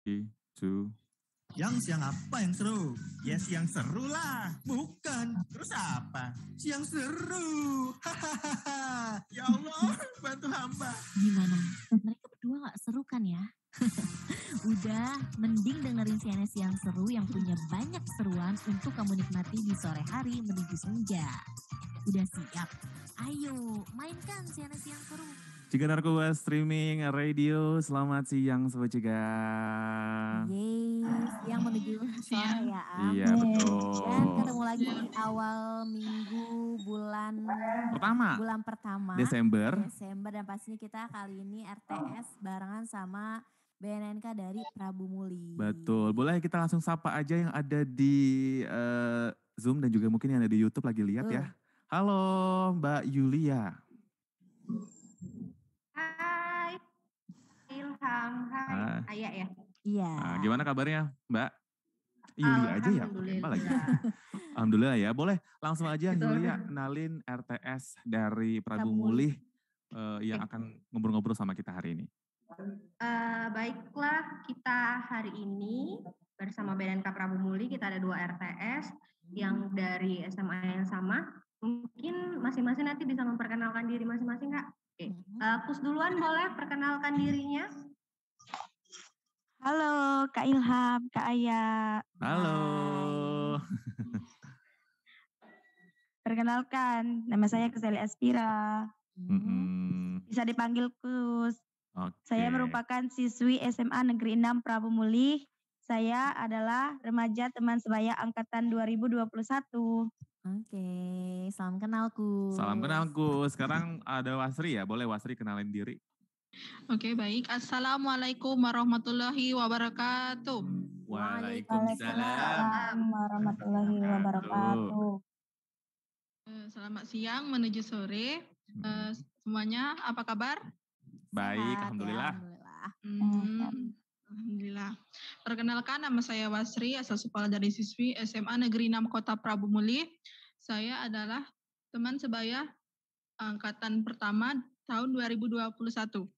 3, 2. Siang apa yang seru? Ya siang seru lah. Bukan. Terus apa? Siang seru. Hahaha. Ya Allah, bantu hamba. Gimana? Mereka berdua gak seru kan ya? Udah, mending dengerin CNS yang seru yang punya banyak seruan untuk kamu nikmati di sore hari menuju senja. Udah siap? Ayo, mainkan CNS yang seru. Ciga Narkoba Streaming Radio, selamat siang Sobat Ciga. Yeay, siang menuju sore ya Am. Iya betul. Dan ketemu lagi di awal minggu bulan pertama Desember. Dan pastinya kita kali ini RTS barengan sama BNNK dari Prabu Muli. Betul, boleh kita langsung sapa aja yang ada di Zoom dan juga mungkin yang ada di YouTube lagi lihat ya. Halo Mbak Yulia. Hai, Ilham. Hai, Ayah ya. Iya. Nah, gimana kabarnya Mbak? Yulia aja ya, apa lagi? Alhamdulillah ya, boleh langsung aja Yulia kenalin RTS dari Prabu Muli yang akan ngobrol-ngobrol sama kita hari ini. Baiklah, kita hari ini bersama BNNK Prabu Muli, kita ada 2 RTS yang dari SMA yang sama. Mungkin masing-masing nanti bisa memperkenalkan diri masing-masing, Kak. Oke. Kus duluan boleh perkenalkan dirinya. Halo Kak Ilham, Kak Aya. Halo. Perkenalkan, nama saya Kuseli Aspira. Bisa dipanggil Kus. Saya merupakan siswi SMA Negeri 6 Prabu Muli. Saya adalah remaja teman sebaya angkatan 2021. Oke, salam kenal Kus. Salam kenal Kus. Sekarang ada Wasri ya, boleh Wasri kenalin diri. Oke, baik. Assalamualaikum warahmatullahi wabarakatuh. Waalaikumsalam warahmatullahi wabarakatuh. Selamat siang menuju sore. Semuanya apa kabar? Baik, Sehat, alhamdulillah. Ya, Alhamdulillah. Perkenalkan, nama saya Wasri, asal sekolah dari siswi SMA Negeri 6 Kota Prabu Muli. Saya adalah teman sebaya angkatan pertama tahun 2021.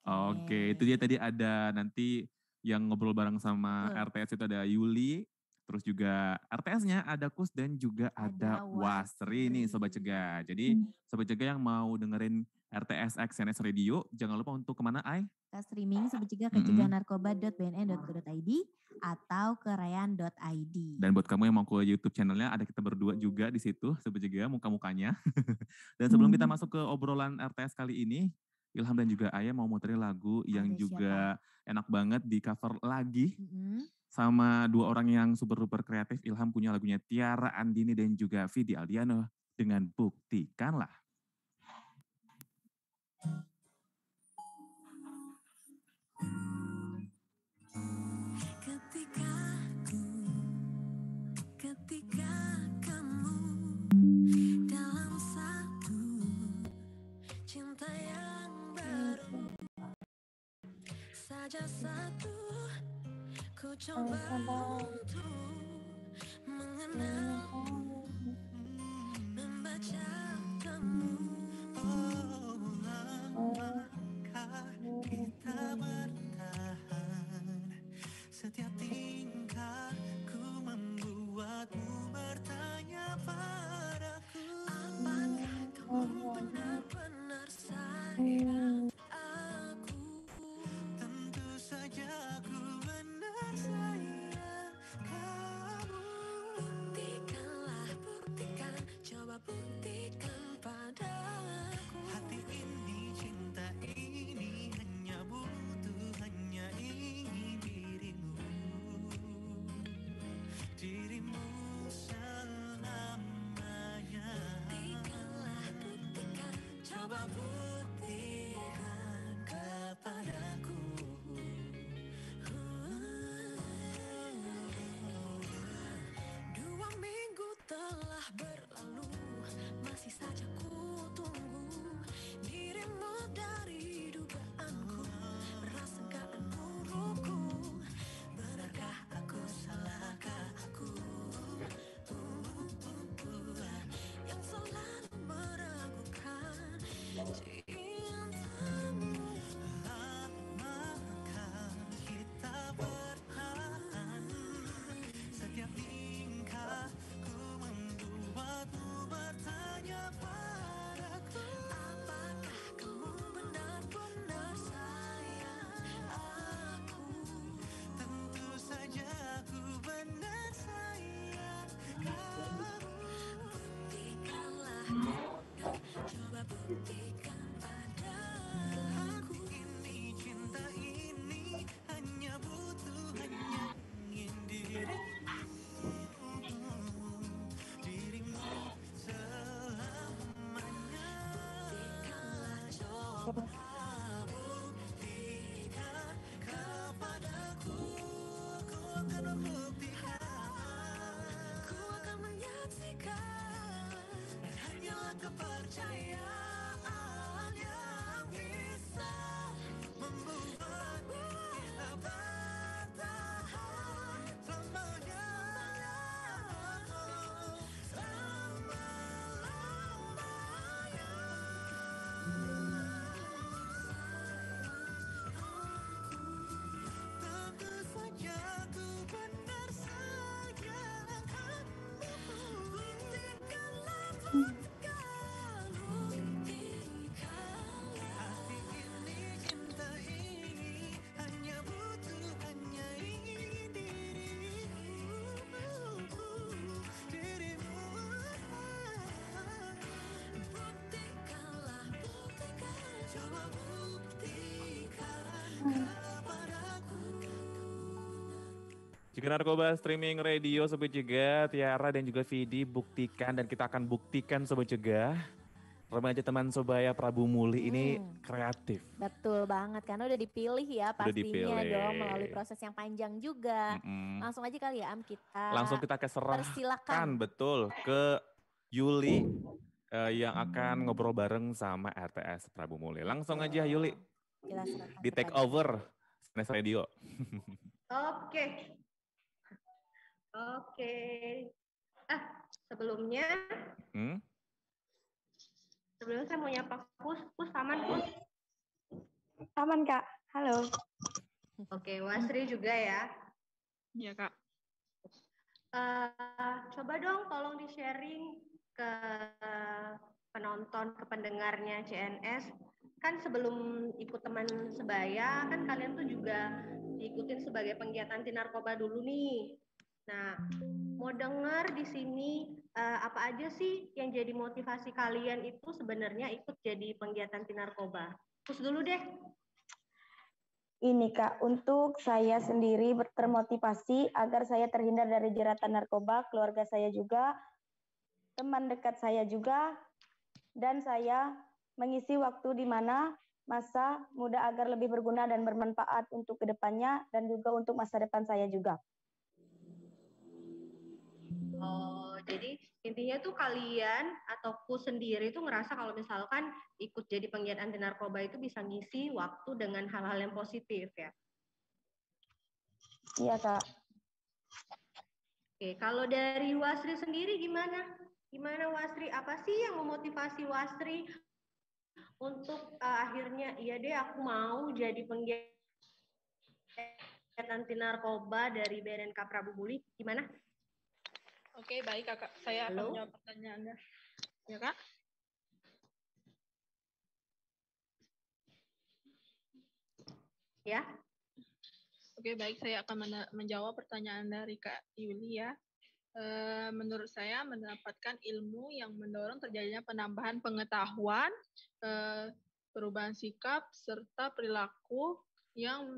Oke, itu dia tadi ada nanti yang ngobrol bareng sama RTS itu ada Yuli, terus juga RTS-nya ada Kus dan juga ada Wasri nih Sobat Cegah. Jadi Sobat Cegah yang mau dengerin RTS X CNS Radio, jangan lupa untuk kemana Ay? Ke streaming Sobat Cegah ke cegahnarkoba.bnn.co.id atau ke rayan.id. Dan buat kamu yang mau ke YouTube channelnya, ada kita berdua juga di situ, Sobat Cegah, muka-mukanya. Dan sebelum kita masuk ke obrolan RTS kali ini, Ilham dan juga Ayah mau muterin lagu yang juga enak banget di cover lagi sama 2 orang yang super-duper kreatif. Ilham punya lagunya Tiara Andini dan juga Vidi Aldiano dengan Buktikanlah. Ketika kamu dalam satu cinta yang baru saja satu, ku coba untuk mengenalmu, membaca kamu. Oh, lamankah kita bertahan? Setiap tingkahku membuatmu bertanya padaku, apakah kamu benar-benar sayang aku? Tentu saja ku benar sayang kamu. Buktikanlah, buktikan, coba buktikan padaku. Hati ini, cinta ini hanya butuh, hanya ingin dirimu selamanya. Buktikanlah, buktikan, coba buktikan kepadaku. 2 minggu telah berlalu, masih saja ku tunggu dirimu dari dugaanku, perasaan burukku. Benarkah aku, salahkah aku yang selalu meragukan cintamu? Lamankah kita kepercayaan yang bisa membuat kita bertahan selamanya. Tentu saja ku benar sayangkanmu. Buktikanlah, buktikanlah hati ini, cinta ini hanya butuh, hanya ingin dirimu. Buktikanlah, buktikan, coba buktikan kepadaku. Jika Narkoba Streaming Radio Sobat Cegah, Tiara dan juga Vidi buktikan dan kita akan buktikan Sobat Cegah. Remaja teman Sobaya Prabu Muli ini kreatif. Betul banget, karena udah dipilih ya Udah pastinya dipilih. dong melalui proses yang panjang juga. Langsung aja kali ya Am kita Langsung kita keserahkan persilakan. betul ke Yuli yang akan ngobrol bareng sama RTS Prabu Muli. Langsung aja Yuli, Kita serahkan di take kepada- over Snes Radio. Oke. Sebelumnya saya mau nyapa Kus aman Kus? Aman Kak, halo. Oke, Wasri juga ya. Iya Kak. Coba dong tolong di-sharing ke penonton, ke pendengarnya CNS. Kan sebelum ikut teman sebaya, kan kalian tuh juga diikutin sebagai penggiat anti narkoba dulu nih. Nah, mau dengar di sini apa aja sih yang jadi motivasi kalian itu sebenarnya ikut jadi penggiat anti narkoba? Terus dulu deh. Ini Kak, untuk saya sendiri termotivasi agar saya terhindar dari jeratan narkoba, keluarga saya juga, teman dekat saya juga, dan saya mengisi waktu di mana masa muda agar lebih berguna dan bermanfaat untuk kedepannya dan juga untuk masa depan saya juga. Oh, jadi intinya tuh kalian atau Ku sendiri tuh ngerasa kalau misalkan ikut jadi penggiat anti narkoba itu bisa ngisi waktu dengan hal-hal yang positif ya? Iya Kak. Oke, kalau dari Wasri sendiri gimana? Gimana Wasri? Apa sih yang memotivasi Wasri untuk akhirnya iya deh aku mau jadi penggiat anti narkoba dari BNNK Prabu Muli? Gimana? Oke, baik Kakak. Saya akan menjawab pertanyaannya. Ya Kak? Ya. Oke, baik. Saya akan menjawab pertanyaan dari Kak Yuli ya. Menurut saya mendapatkan ilmu yang mendorong terjadinya penambahan pengetahuan, perubahan sikap, serta perilaku yang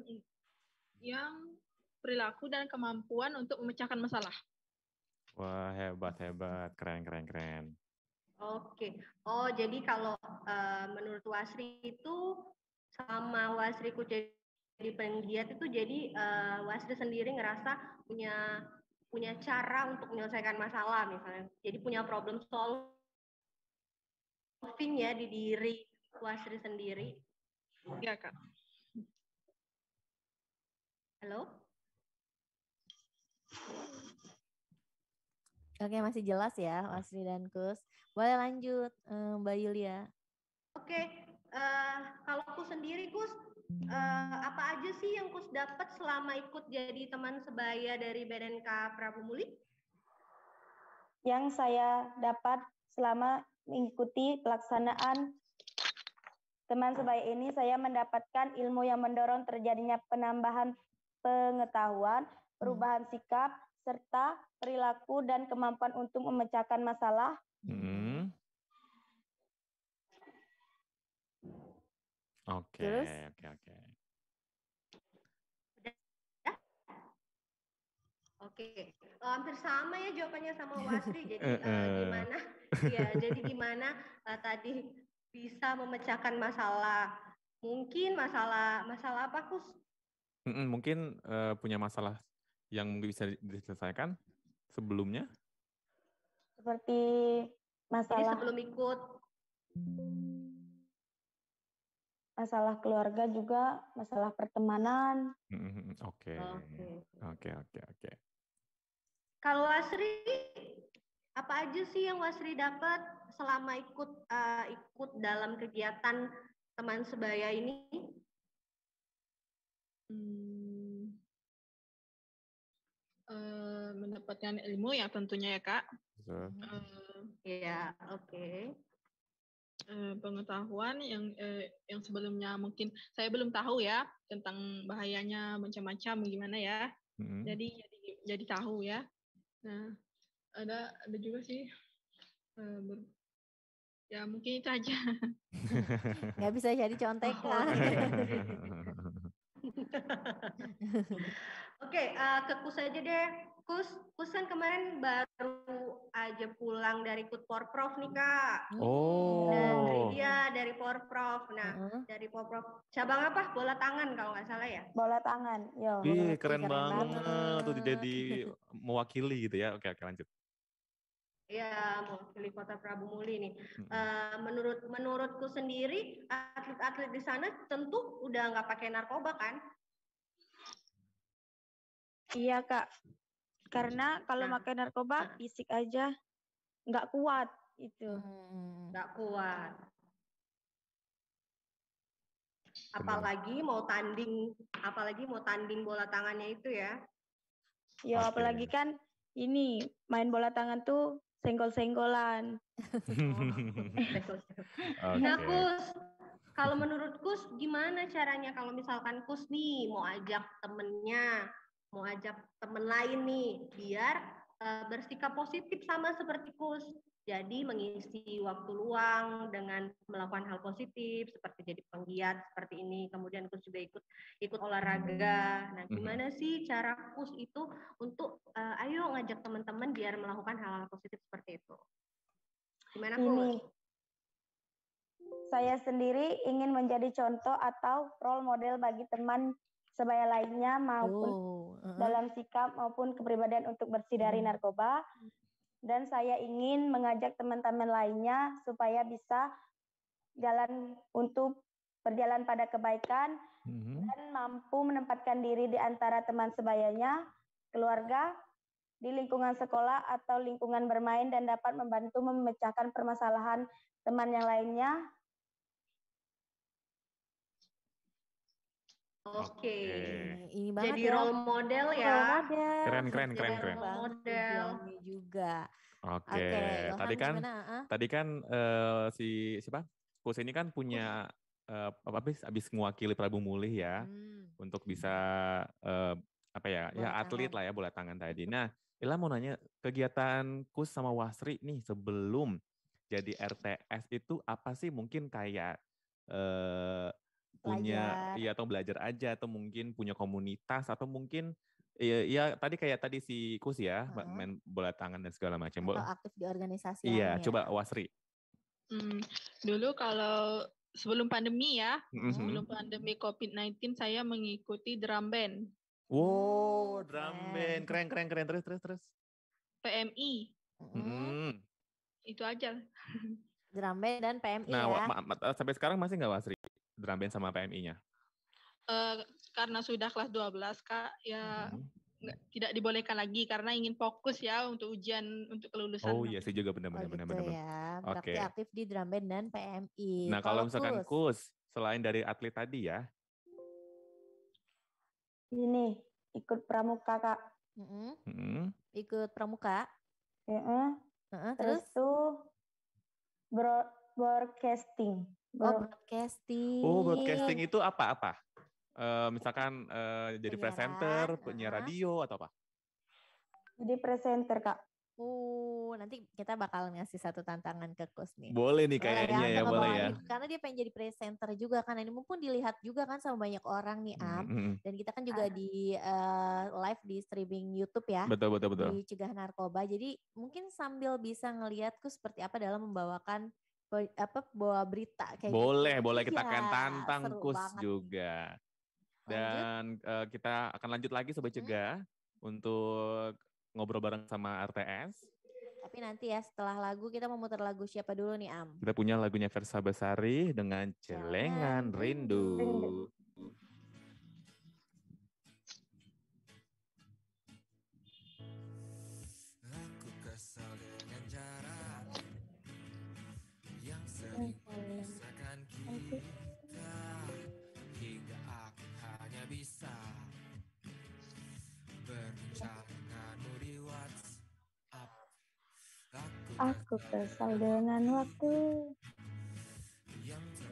perilaku dan kemampuan untuk memecahkan masalah. Wah, hebat, keren. Oke. Oh, jadi kalau menurut Wasri itu sama Wasri ku jadi penggiat itu jadi Wasri sendiri ngerasa punya cara untuk menyelesaikan masalah misalnya. Jadi punya problem solving ya di diri Wasri sendiri. Iya, Kak. Halo? Oke, masih jelas ya Wasri dan Kus. Boleh lanjut Mbak Yulia. Oke, kalau Kus sendiri Kus, apa aja sih yang Kus dapat selama ikut jadi teman sebaya dari BNNK Prabu Muli? Yang saya dapat selama mengikuti pelaksanaan teman sebaya ini, saya mendapatkan ilmu yang mendorong terjadinya penambahan pengetahuan, perubahan sikap, serta perilaku dan kemampuan untuk memecahkan masalah. Oke. Oke, hampir sama ya jawabannya sama Wasri. Jadi gimana? Ya, jadi gimana tadi bisa memecahkan masalah? Mungkin masalah apa, Kus? Mungkin punya masalah yang bisa diselesaikan sebelumnya? Seperti Jadi sebelum ikut masalah keluarga juga, masalah pertemanan. Oke. Kalau Wasri, apa aja sih yang Wasri dapat selama ikut dalam kegiatan teman sebaya ini? Mendapatkan ilmu ya tentunya ya Kak. Iya, oke. Pengetahuan yang sebelumnya mungkin saya belum tahu ya tentang bahayanya macam-macam gimana ya. Jadi tahu ya. Nah, ada juga sih ya mungkin itu aja. Nggak bisa jadi contekan. Oke, ke Kus aja deh. Kus kan kemarin baru aja pulang dari ikut Porprov nih Kak. Iya, dari Porprov. Nah, dari Porprov cabang apa? Bola tangan kalau nggak salah ya? Bola tangan, yo. Keren banget tuh jadi mewakili gitu ya. Oke, lanjut. Iya, mewakili Kota Prabu Muli nih. Menurutku sendiri, atlet-atlet di sana tentu udah nggak pakai narkoba kan? Iya Kak, karena kalau pakai narkoba fisik aja nggak kuat itu. Nggak kuat. Apalagi mau tanding bola tangannya itu ya. Ya apalagi kan ini main bola tangan tuh senggol-senggolan. Nah Kus, kalau menurut Kus gimana caranya kalau misalkan Kus nih mau ajak temen lain nih biar bersikap positif sama seperti Kus. Jadi mengisi waktu luang dengan melakukan hal positif seperti jadi penggiat seperti ini. Kemudian Kus juga ikut olahraga. Nah, gimana sih cara Kus itu untuk ayo ngajak teman-teman biar melakukan hal-hal positif seperti itu? Gimana Kus? Saya sendiri ingin menjadi contoh atau role model bagi teman sebaya lainnya maupun dalam sikap maupun kepribadian untuk bersih dari narkoba. Dan saya ingin mengajak teman-teman lainnya supaya bisa berjalan pada kebaikan dan mampu menempatkan diri di antara teman sebayanya, keluarga, di lingkungan sekolah atau lingkungan bermain dan dapat membantu memecahkan permasalahan teman yang lainnya. Oke. Ini banget jadi ya. Role model ya. Keren. Role model juga. Oke. Tadi kan si siapa? Kus ini kan punya habis mewakili Prabu Muli ya untuk bisa atlet lah ya bola tangan tadi. Nah, Ila mau nanya kegiatan Kus sama Wasri nih sebelum jadi RTS itu apa sih mungkin kayak punya atau belajar aja atau mungkin punya komunitas atau mungkin tadi si Kus ya main bola tangan dan segala macam. Atau aktif di organisasi Iya, lain ya. coba Wasri. Dulu kalau sebelum pandemi ya, sebelum pandemi COVID-19 saya mengikuti drum band. Wow, drum band. Keren. Terus. PMI. Itu aja. Drum band dan PMI ya. Nah, sampai sekarang masih nggak Wasri drum band sama PMI-nya? Karena sudah kelas 12 Kak, ya tidak dibolehkan lagi karena ingin fokus ya untuk ujian untuk kelulusan. Oh iya sih juga benar. Ya. Berarti aktif di drum band dan PMI. Nah kalau misalkan Kus selain dari atlet tadi ya? Ini ikut pramuka Kak. Ikut pramuka. Terus tuh broadcasting. Broadcasting itu apa? Misalkan jadi presenter, penyiar radio atau apa? Jadi presenter Kak. Nanti kita bakal ngasih satu tantangan ke Kus nih. Boleh nih kayaknya ya, boleh ya. Karena dia pengen jadi presenter juga kan. Ini mumpun dilihat juga kan sama banyak orang nih Dan kita kan juga di live di streaming YouTube ya. Betul. Di Cegah Narkoba. Jadi mungkin sambil bisa ngelihat Kus seperti apa dalam membawakan bawa berita kayak boleh gitu. Boleh kita akan tantang Kus juga. Dan kita akan lanjut lagi Sobat Cegah untuk ngobrol bareng sama RTS. Tapi nanti ya setelah lagu kita mau muter lagu siapa dulu nih Am? Kita punya lagunya Versa Besari dengan Celengan Rindu. Aku kesal dengan jarak yang sering memisahkan kita, hingga aku hanya bisa berbincang denganmu di WhatsApp. Aku kesal dengan waktu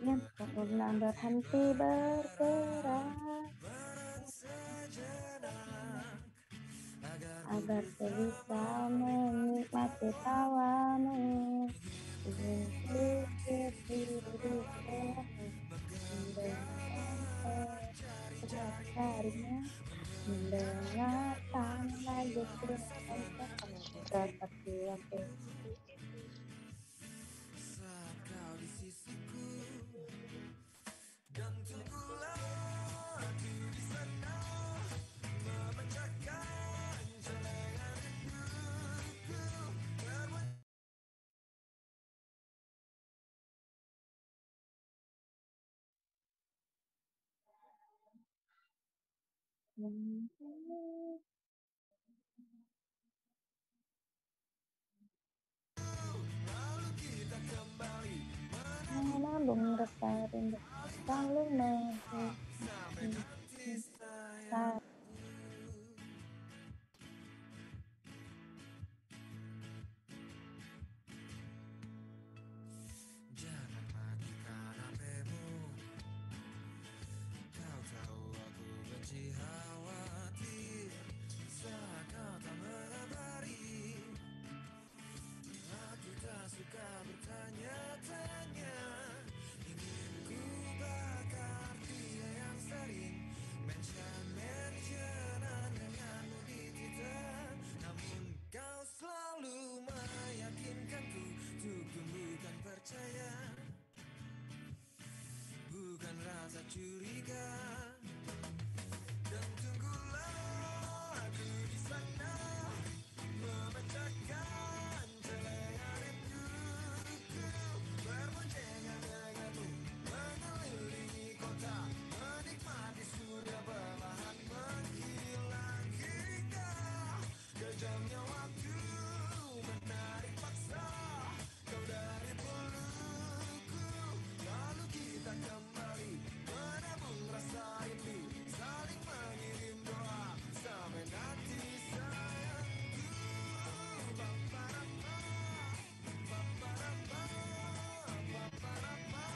yang tak pernah berhenti bergerak, agar saya bisa menikmati tawamu. Ingin pikir diri harinya mendengarkan lagu seperti aku. Saat kau di sisiku dan tunggulah aku di sana, memecahkan celengan rinduku. Lalu kita kembali Menabung rasa rindu selalu sampai nanti sayang. Jangan matikan HP-mu. Kau tahu aku benci khawatir saat kau tak mengabari. Aku tak suka bertanya-tanya. Ingin ku bakar dia yang sering mention-mentionan denganmu di Twitter. Namun kau selalu meyakinkanku untuk tumbuhkan percaya, bukan rasa curiga. Dan tunggulah aku di sana, memecahkan celengan rinduku. Berboncengan denganmu, mengelilingi kota, menikmati surya perlahan menghilang, hingga kejamnya waktu menarik paksa kau dari pelukku. Lalu kita kembali menabung rasa rindu, saling mengirim doa sampai nanti sayangku. Ba-ba-da-ba, ba-ba-da-ba, ba-ba-da-ba, ba-ba-da-ba. Hingga kita bertemu.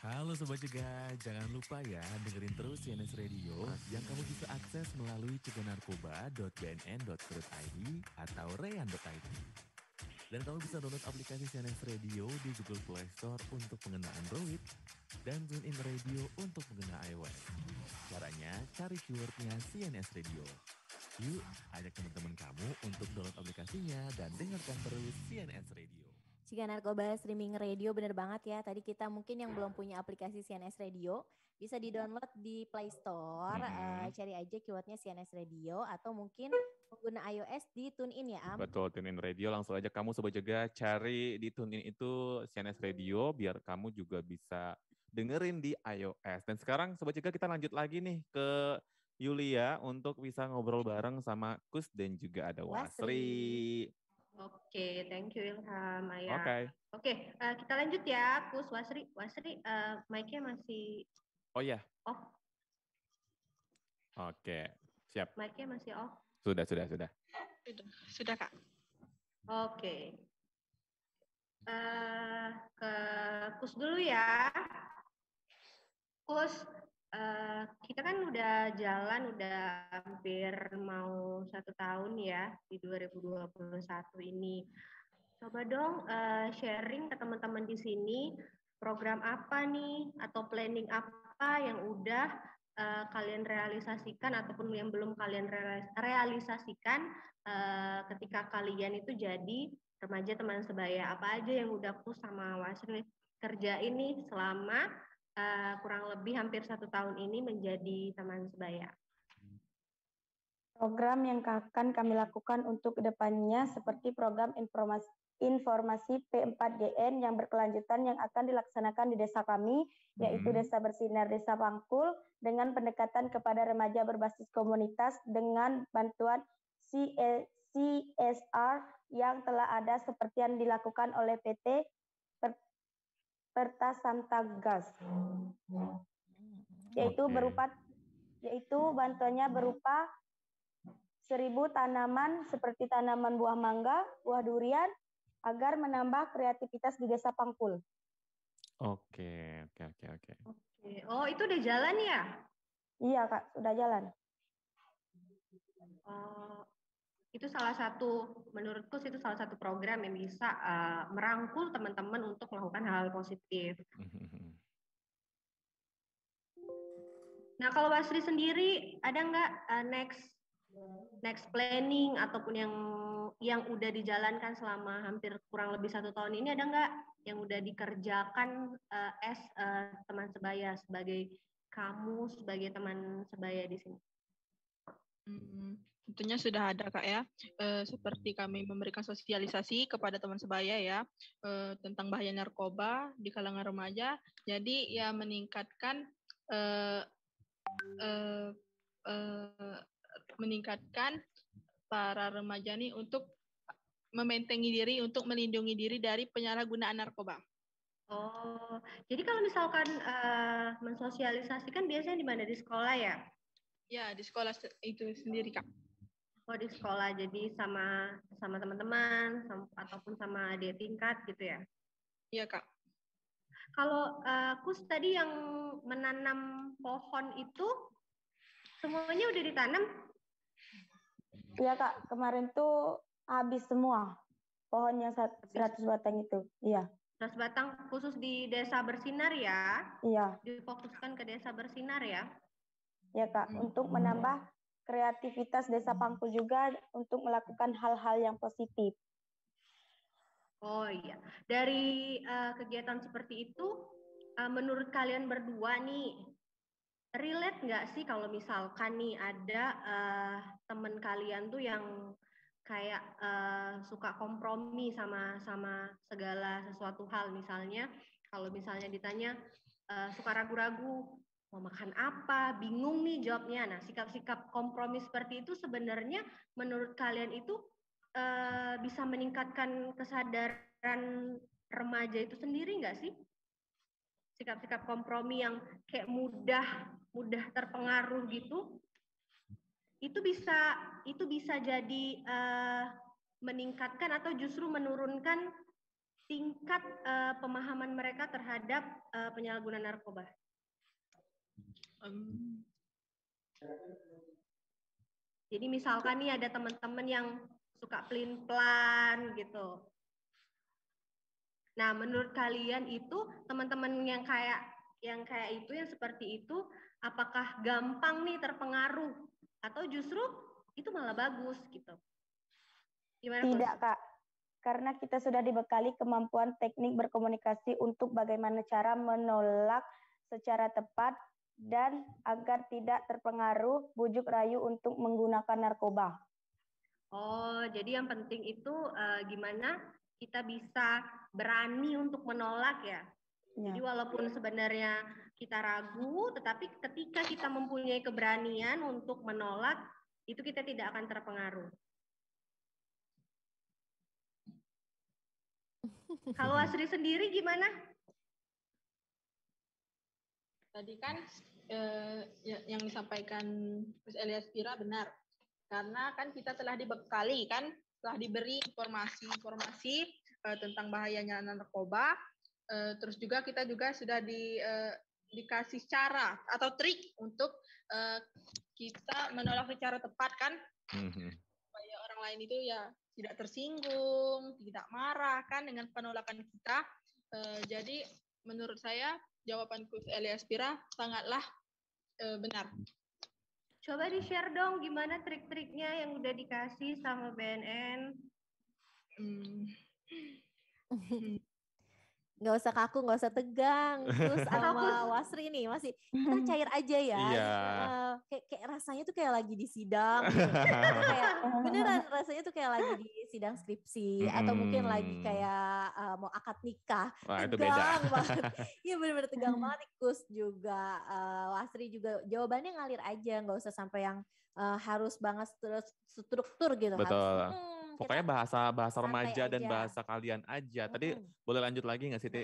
Halo Sobat Cegah, jangan lupa ya dengerin terus CNS Radio yang kamu bisa akses melalui ceganarkoba.bnn.co.id atau rean.id. Dan kamu bisa download aplikasi CNS Radio di Google Play Store untuk pengguna Android dan TuneIn Radio untuk pengguna iOS. Caranya cari keywordnya CNS Radio. Yuk, ajak teman-teman kamu untuk download aplikasinya dan dengarkan terus CNS Radio. Ciga Narkoba Streaming Radio, bener banget ya. Tadi kita mungkin yang belum punya aplikasi CNS Radio, bisa di-download di Play Store, cari aja keywordnya CNS Radio, atau mungkin pengguna iOS di TuneIn ya Am? Betul, TuneIn Radio, langsung aja kamu Sobat Jaga cari di TuneIn itu CNS Radio, biar kamu juga bisa dengerin di iOS. Dan sekarang Sobat Jaga kita lanjut lagi nih ke Yulia untuk bisa ngobrol bareng sama Kus dan juga ada Wasri. Oke, thank you Ilham, Ayah. Oke, kita lanjut ya, Kus, Wasri. Wasri, mic-nya masih off. Oke, siap. Mic-nya masih off. Sudah. Sudah Kak. Oke. Ke Kus dulu ya. Kus, kita kan udah jalan udah hampir mau 1 tahun ya di 2021 ini. Coba dong sharing ke teman-teman di sini program apa nih atau planning apa yang udah kalian realisasikan ataupun yang belum kalian realisasikan ketika kalian itu jadi remaja teman sebaya. Apa aja yang udah aku sama Wasri kerja ini selama kurang lebih hampir 1 tahun ini menjadi teman sebaya. Program yang akan kami lakukan untuk kedepannya seperti program informasi P4GN yang berkelanjutan yang akan dilaksanakan di desa kami, yaitu Desa Bersinar Desa Pangkul, dengan pendekatan kepada remaja berbasis komunitas dengan bantuan CSR yang telah ada seperti yang dilakukan oleh PT Pertasantagas, yaitu bantuannya berupa 1.000 tanaman seperti tanaman buah mangga, buah durian, agar menambah kreativitas di Desa Pangkul. Oke. Oh, itu udah jalan ya? Iya, Kak, sudah jalan. Itu menurutku itu salah satu program yang bisa merangkul teman-teman untuk melakukan hal-hal positif. Nah, kalau Wasri sendiri ada nggak next planning ataupun yang udah dijalankan selama hampir kurang lebih 1 tahun ini, ada nggak yang udah dikerjakan teman sebaya sebagai kamu sebagai teman sebaya di sini? Tentunya sudah ada Kak ya, seperti kami memberikan sosialisasi kepada teman sebaya ya, tentang bahaya narkoba di kalangan remaja, jadi ya meningkatkan para remaja nih untuk membentengi diri, untuk melindungi diri dari penyalahgunaan narkoba. Oh, jadi kalau misalkan mensosialisasikan biasanya di mana, di sekolah ya? Ya, di sekolah itu sendiri Kak. Oh, di sekolah, jadi sama teman-teman ataupun sama adik tingkat gitu ya? Iya Kak. Kalau Kus tadi yang menanam pohon itu semuanya udah ditanam? Iya Kak, kemarin tuh habis semua pohonnya 100 batang itu. Iya. 100 batang khusus di Desa Bersinar ya? Iya. Difokuskan ke Desa Bersinar ya? Ya Kak, untuk menambah kreativitas Desa Pangkul juga untuk melakukan hal-hal yang positif. Oh iya, dari kegiatan seperti itu, menurut kalian berdua nih, relate nggak sih kalau misalkan nih ada temen kalian tuh yang kayak suka kompromi sama segala sesuatu hal, misalnya kalau misalnya ditanya suka ragu-ragu mau makan apa, bingung nih jawabnya. Nah, sikap-sikap kompromi seperti itu sebenarnya menurut kalian itu bisa meningkatkan kesadaran remaja itu sendiri nggak sih? Sikap-sikap kompromi yang kayak mudah terpengaruh gitu, itu bisa jadi meningkatkan atau justru menurunkan tingkat pemahaman mereka terhadap penyalahgunaan narkoba. Jadi misalkan nih ada teman-teman yang suka pelin-pelan gitu. Nah, menurut kalian itu teman-teman yang kayak itu, yang seperti itu, apakah gampang nih terpengaruh atau justru itu malah bagus gitu? Gimana, Tidak, Kak. Karena kita sudah dibekali kemampuan teknik berkomunikasi untuk bagaimana cara menolak secara tepat dan agar tidak terpengaruh bujuk rayu untuk menggunakan narkoba. Oh, jadi yang penting itu gimana kita bisa berani untuk menolak ya. Jadi walaupun sebenarnya kita ragu, tetapi ketika kita mempunyai keberanian untuk menolak, itu kita tidak akan terpengaruh. Kalau Asri sendiri gimana? Tadi kan yang disampaikan Mas Eliaspira benar. Karena kan kita telah dibekali kan, telah diberi informasi tentang bahayanya narkoba. Terus juga kita juga sudah dikasih cara atau trik untuk kita menolak secara tepat kan, supaya orang lain itu ya tidak tersinggung, tidak marah kan dengan penolakan kita. Jadi menurut saya jawaban Coach Elia Aspira sangatlah benar. Coba di-share dong gimana trik-triknya yang udah dikasih sama BNN. Nggak usah kaku, nggak usah tegang. Terus sama Wasri nih masih kita cair aja ya. Iya. Kayak rasanya tuh kayak lagi di sidang. Gitu. Kayak beneran rasanya tuh kayak lagi di sidang skripsi atau mungkin lagi kayak mau akad nikah. Wah, itu tegang beda. banget. Iya bener-bener tegang banget. Kus juga Wasri juga jawabannya ngalir aja, nggak usah sampai yang harus banget struktur gitu. Betul. Harus, pokoknya bahasa remaja dan aja. bahasa kalian aja. Tadi boleh lanjut lagi nggak sih, Ti?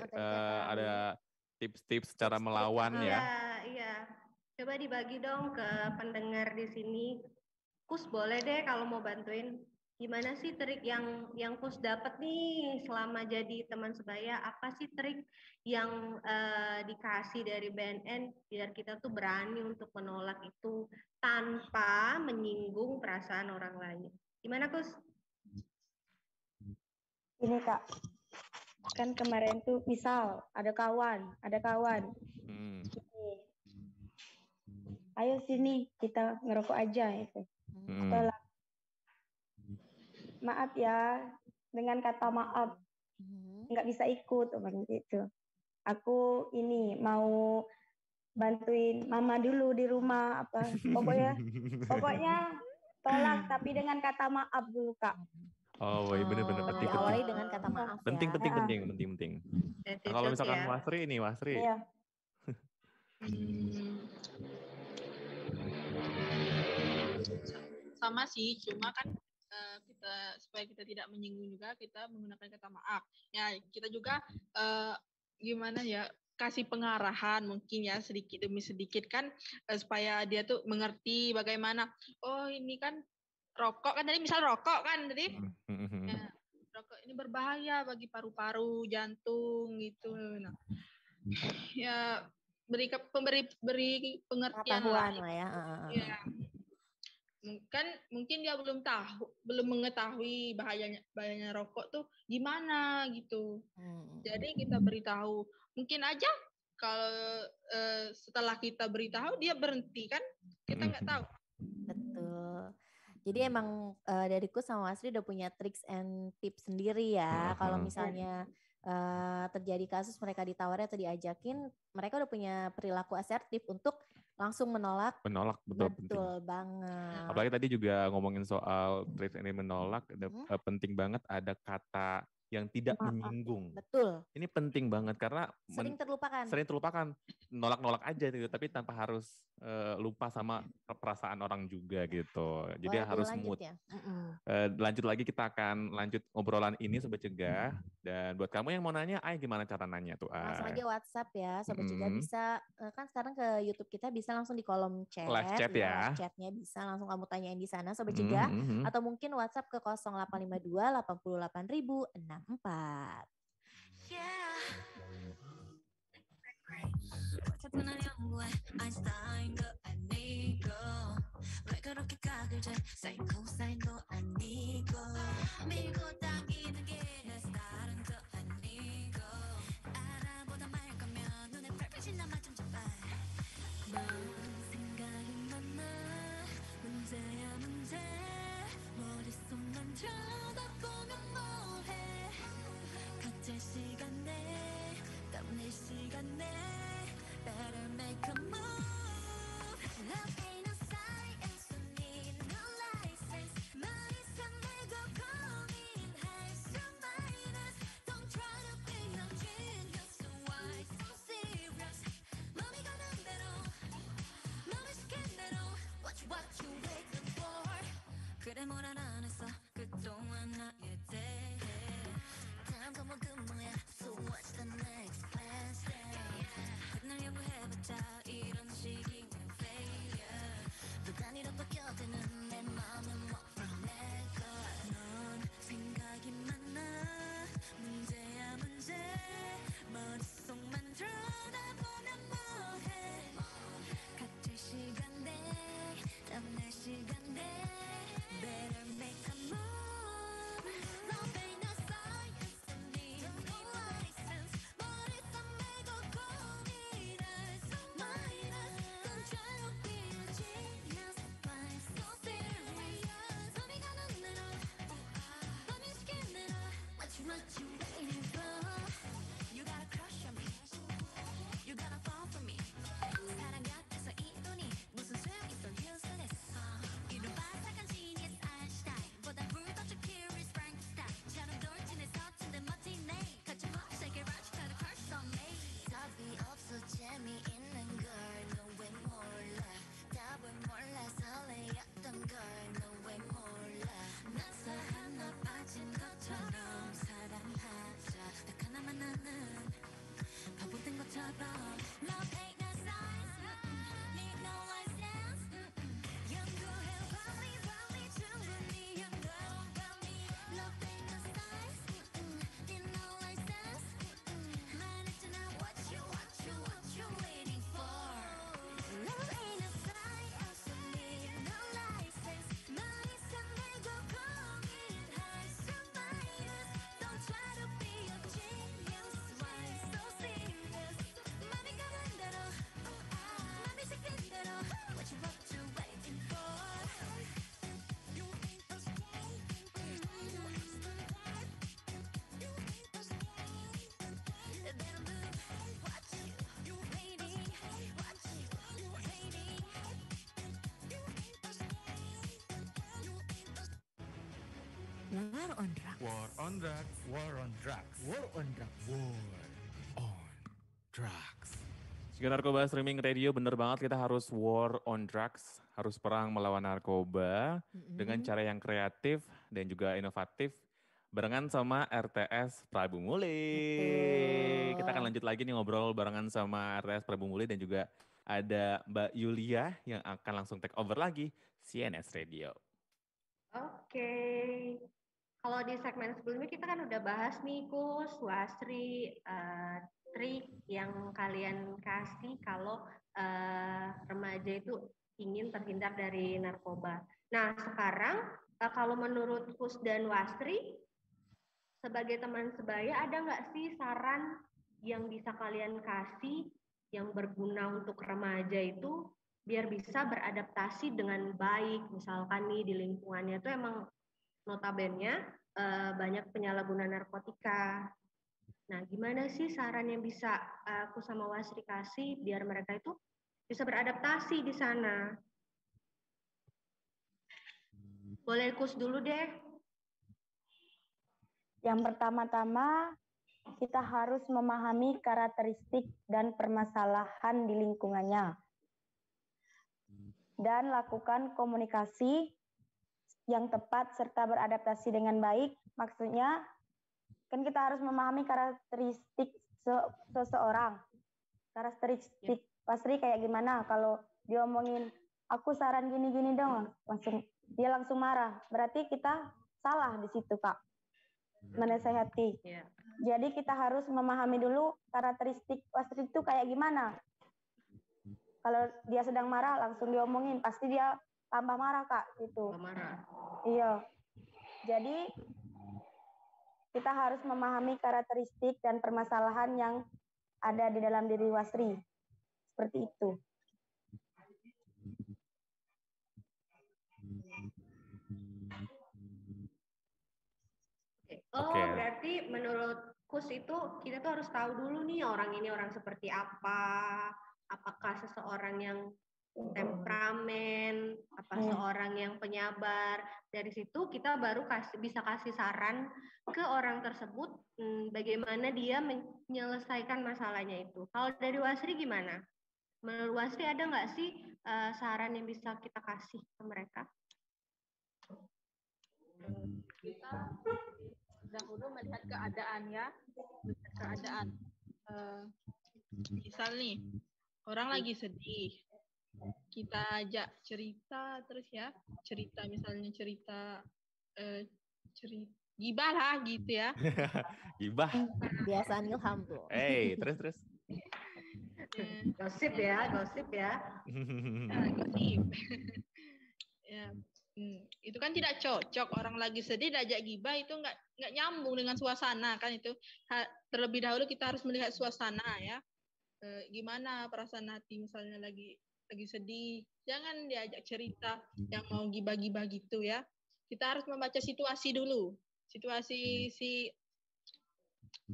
Ada tips-tips cara Tips-trik melawan ya? Iya. Coba dibagi dong ke pendengar di sini. Kus boleh deh kalau mau bantuin. Gimana sih trik yang Kus dapat nih selama jadi teman sebaya? Apa sih trik yang dikasih dari BNN biar kita tuh berani untuk menolak itu tanpa menyinggung perasaan orang lain? Gimana, Kus? Ini Kak, kan kemarin tuh misal ada kawan. Gini, ayo sini kita ngerokok aja itu. Tolak. Maaf ya, dengan kata maaf nggak bisa ikut gitu. Aku ini mau bantuin mama dulu di rumah apa. Pokoknya tolak tapi dengan kata maaf dulu Kak. Oh, iya benar-benar penting. Diawali dengan kata maaf Penting. ya. Nah, kalau misalkan Wasri. Iya. Sama sih, cuma kan kita supaya kita tidak menyinggung juga kita menggunakan kata maaf. Ya kita juga gimana ya kasih pengarahan mungkin ya sedikit demi sedikit kan supaya dia tuh mengerti bagaimana. Oh ini kan rokok kan tadi misal rokok kan tadi. Ya, rokok ini berbahaya bagi paru-paru, jantung gitu. Nah, ya beri pengertian lah ya. Ya. Mungkin dia belum mengetahui bahayanya rokok tuh gimana gitu. Jadi kita beritahu. Mungkin aja kalau setelah kita beritahu dia berhenti kan kita nggak tahu. Betul. Jadi emang dari Kus sama Wasri udah punya tricks and tips sendiri ya. Kalau misalnya terjadi kasus mereka ditawari atau diajakin, mereka udah punya perilaku asertif untuk langsung menolak. Betul banget. Apalagi tadi juga ngomongin soal tricks and menolak, penting banget ada kata yang tidak menyinggung. Betul. Ini penting banget karena sering terlupakan. Nolak-nolak aja gitu, tapi tanpa harus lupa sama perasaan orang juga gitu. Jadi harus mood. Ya? Lanjut lagi, kita akan lanjut obrolan ini Sobat Cegah. Dan buat kamu yang mau nanya, gimana cara nanya tuh? Langsung aja WhatsApp ya, Sobat Cegah bisa kan sekarang ke YouTube kita bisa langsung di kolom chat. Live chat ya. Live chatnya bisa langsung kamu tanyain di sana Sobat Cegah. Atau mungkin WhatsApp ke 0852 88.064. War on Drugs. War on drugs. War on drugs. War on Drugs. War on drugs. Jika narkoba streaming radio, bener banget kita harus war on drugs, harus perang melawan narkoba dengan cara yang kreatif dan juga inovatif, barengan sama RTS Prabu Muli. Kita akan lanjut lagi nih ngobrol barengan sama RTS Prabu Muli dan juga ada Mbak Yulia yang akan langsung take over lagi CNS Radio. Oke. Kalau di segmen sebelumnya kita kan udah bahas nih Kus, Wasri, trik yang kalian kasih kalau remaja itu ingin terhindar dari narkoba. Nah sekarang kalau menurut Kus dan Wasri, sebagai teman sebaya ada nggak sih saran yang bisa kalian kasih yang berguna untuk remaja itu biar bisa beradaptasi dengan baik, misalkan nih di lingkungannya itu emang notabene banyak penyalahguna narkotika. Nah, gimana sih saran yang bisa aku sama Wasri kasih biar mereka itu bisa beradaptasi di sana? Boleh Kus dulu deh. Yang pertama-tama kita harus memahami karakteristik dan permasalahan di lingkungannya. Dan lakukan komunikasi yang tepat serta beradaptasi dengan baik. Maksudnya, kan kita harus memahami karakteristik seseorang. Karakteristik Wasri kayak gimana? Kalau diomongin, aku saran gini-gini dong, dia langsung marah. Berarti kita salah di situ, Kak. Menasehati. Jadi kita harus memahami dulu karakteristik Wasri itu kayak gimana. Kalau dia sedang marah, langsung diomongin, pasti dia tambah marah, Kak, gitu. Marah. Iya. Jadi kita harus memahami karakteristik dan permasalahan yang ada di dalam diri Wasri. Seperti itu. Oh, berarti menurut Kus itu kita tuh harus tahu dulu nih orang ini orang seperti apa. Apakah seseorang yang temperamen, apa seorang yang penyabar. Dari situ kita baru bisa kasih saran ke orang tersebut bagaimana dia menyelesaikan masalahnya itu. Kalau dari Wasri gimana? Menurut Wasri ada nggak sih saran yang bisa kita kasih ke mereka? Kita dahulu melihat keadaan ya, melihat keadaan. Misal nih, orang lagi sedih, kita ajak cerita terus ya, cerita misalnya cerita gibah lah gitu ya. Gibah. Kebiasaan Ilham tuh. Terus. Gosip ya. Gosip. Ya, itu kan tidak cocok. Orang lagi sedih diajak gibah itu nggak nyambung dengan suasana kan itu. Terlebih dahulu kita harus melihat suasana ya. Gimana perasaan hati misalnya lagi sedih, jangan diajak cerita yang mau gibah-gibah gitu ya. Kita harus membaca situasi dulu, situasi si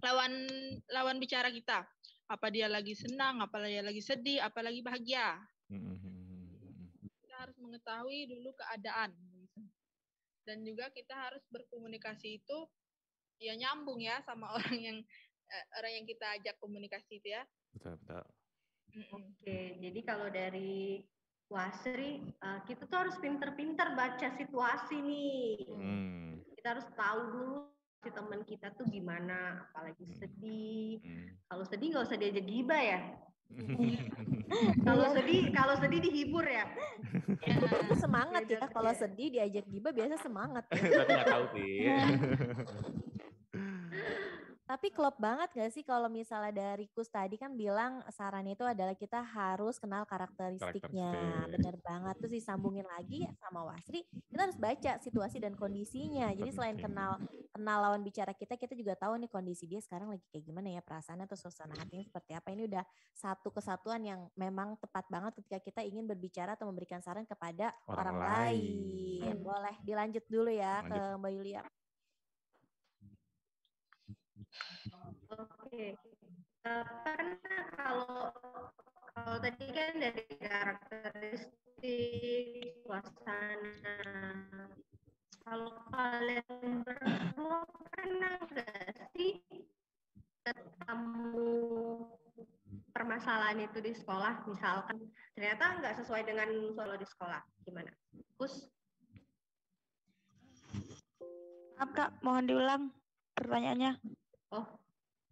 lawan bicara kita. Apa dia lagi senang, apa dia lagi sedih, apa lagi bahagia. Kita harus mengetahui dulu keadaan. Dan juga kita harus berkomunikasi itu ya nyambung ya sama orang yang kita ajak komunikasi itu ya. Betul. Oke, jadi kalau dari Wasri, kita tuh harus pinter-pinter baca situasi nih. Kita harus tahu dulu si teman kita tuh gimana, apalagi sedih. Kalau sedih nggak usah diajak gibah ya. Kalau sedih dihibur ya. Itu semangat ya, kalau sedih diajak gibah biasa semangat. Tapi nggak tahu sih. Tapi klop banget gak sih kalau misalnya dari Kus tadi kan bilang sarannya itu adalah kita harus kenal karakteristiknya. Bener banget. Terus disambungin lagi sama Wasri, kita harus baca situasi dan kondisinya. Jadi selain kenal lawan bicara kita juga tahu nih kondisi dia sekarang lagi kayak gimana ya, perasaannya atau suasana hatinya seperti apa. Ini udah satu kesatuan yang memang tepat banget ketika kita ingin berbicara atau memberikan saran kepada orang lain. Boleh dilanjut dulu ya ke Mbak Yulia. Oke, karena kalau tadi kan dari karakteristik, suasana, Kalau kalian berdua pernah nggak sih ketemu permasalahan itu di sekolah, misalkan ternyata nggak sesuai dengan solo di sekolah, gimana? Kus? Maaf Kak, mohon diulang pertanyaannya. Oh,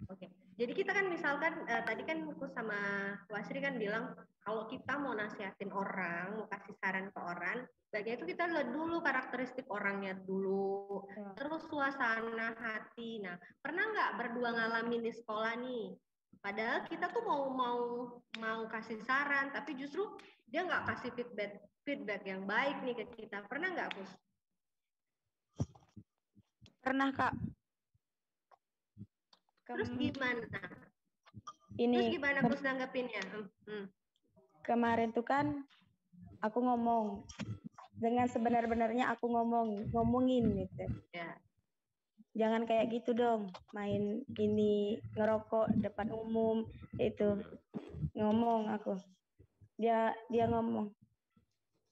oke. Jadi kita kan misalkan tadi kan Kus sama Wasri kan bilang kalau kita mau nasihatin orang, mau kasih saran ke orang, baiknya itu kita lihat dulu karakteristik orangnya dulu, terus suasana hati. Nah, pernah nggak berdua ngalamin di sekolah nih? Padahal kita tuh mau kasih saran, tapi justru dia nggak kasih feedback yang baik nih ke kita. Pernah nggak, Kus? Pernah Kak. Terus gimana? Terus gimana Kus nanggepinnya? Kemarin tuh kan aku ngomong dengan sebenar-benarnya aku ngomongin gitu. Ya. Jangan kayak gitu dong, main ini ngerokok depan umum itu. Ngomong aku. Dia ngomong.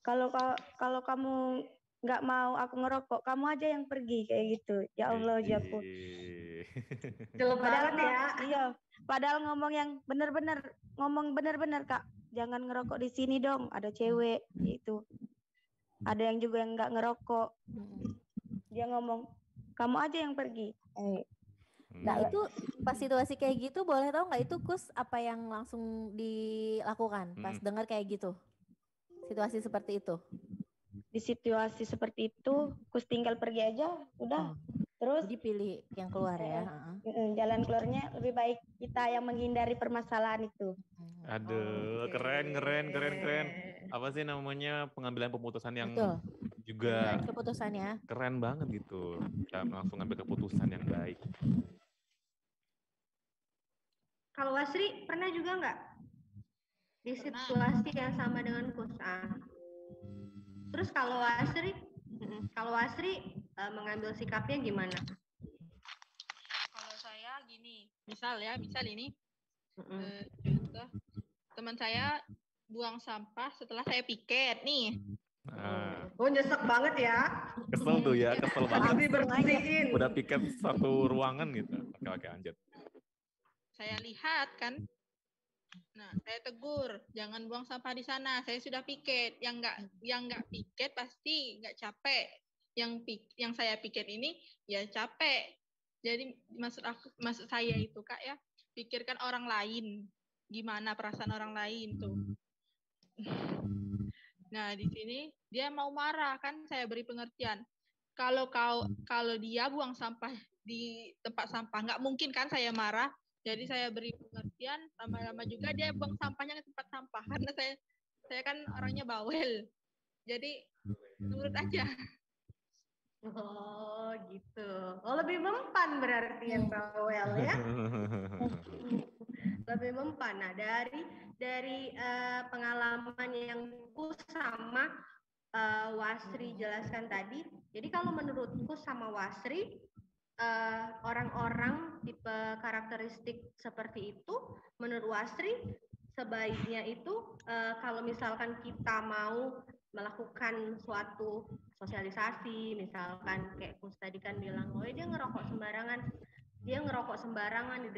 Kalau kamu nggak mau aku ngerokok, kamu aja yang pergi kayak gitu. Ya Allah, jago. Padahal ya. Iya, padahal ngomong yang bener-bener Kak. Jangan ngerokok di sini dong, ada cewek gitu. Ada yang juga yang nggak ngerokok. Dia ngomong, kamu aja yang pergi. Nah itu pas situasi kayak gitu, boleh tahu nggak itu Kus apa yang langsung dilakukan pas dengar kayak gitu? Situasi seperti itu. Di situasi seperti itu, Kus tinggal pergi aja, udah. Terus dipilih yang keluar ya. Jalan keluarnya lebih baik kita yang menghindari permasalahan itu. Aduh, keren. Apa sih namanya pengambilan keputusan yang juga keputusannya keren banget gitu. Ya, langsung ambil keputusan yang baik. Kalau Wasri pernah juga nggak di situasi yang sama dengan Kus? Terus kalau Wasri mengambil sikapnya gimana? Kalau saya gini, misal ini contoh teman saya buang sampah setelah saya piket nih. Oh, nyesek banget ya. Kesel tuh ya, kesel banget. Dibersihin. Udah piket satu ruangan gitu. Oke, lanjut. Saya lihat kan. Nah, saya tegur, jangan buang sampah di sana. Saya sudah piket. Yang nggak piket pasti nggak capek. Yang saya piket ini ya capek. Jadi maksud saya itu Kak ya, pikirkan orang lain. Gimana perasaan orang lain tuh. Nah, di sini dia mau marah kan, saya beri pengertian. Kalau dia buang sampah di tempat sampah, nggak mungkin kan saya marah. Jadi saya beri pengertian, lama-lama juga dia buang sampahnya ke tempat sampah karena saya kan orangnya bawel. Jadi nurut aja. Oh, gitu. Oh, lebih mempan berarti yang bawel ya. Lebih mempan. Nah, dari pengalaman yang Kus sama Wasri jelaskan tadi, jadi kalau menurutku sama Wasri, orang-orang tipe karakteristik seperti itu, menurut Wasri sebaiknya itu kalau misalkan kita mau melakukan suatu sosialisasi, misalkan kayak Kus tadi kan bilang, oh dia ngerokok sembarangan di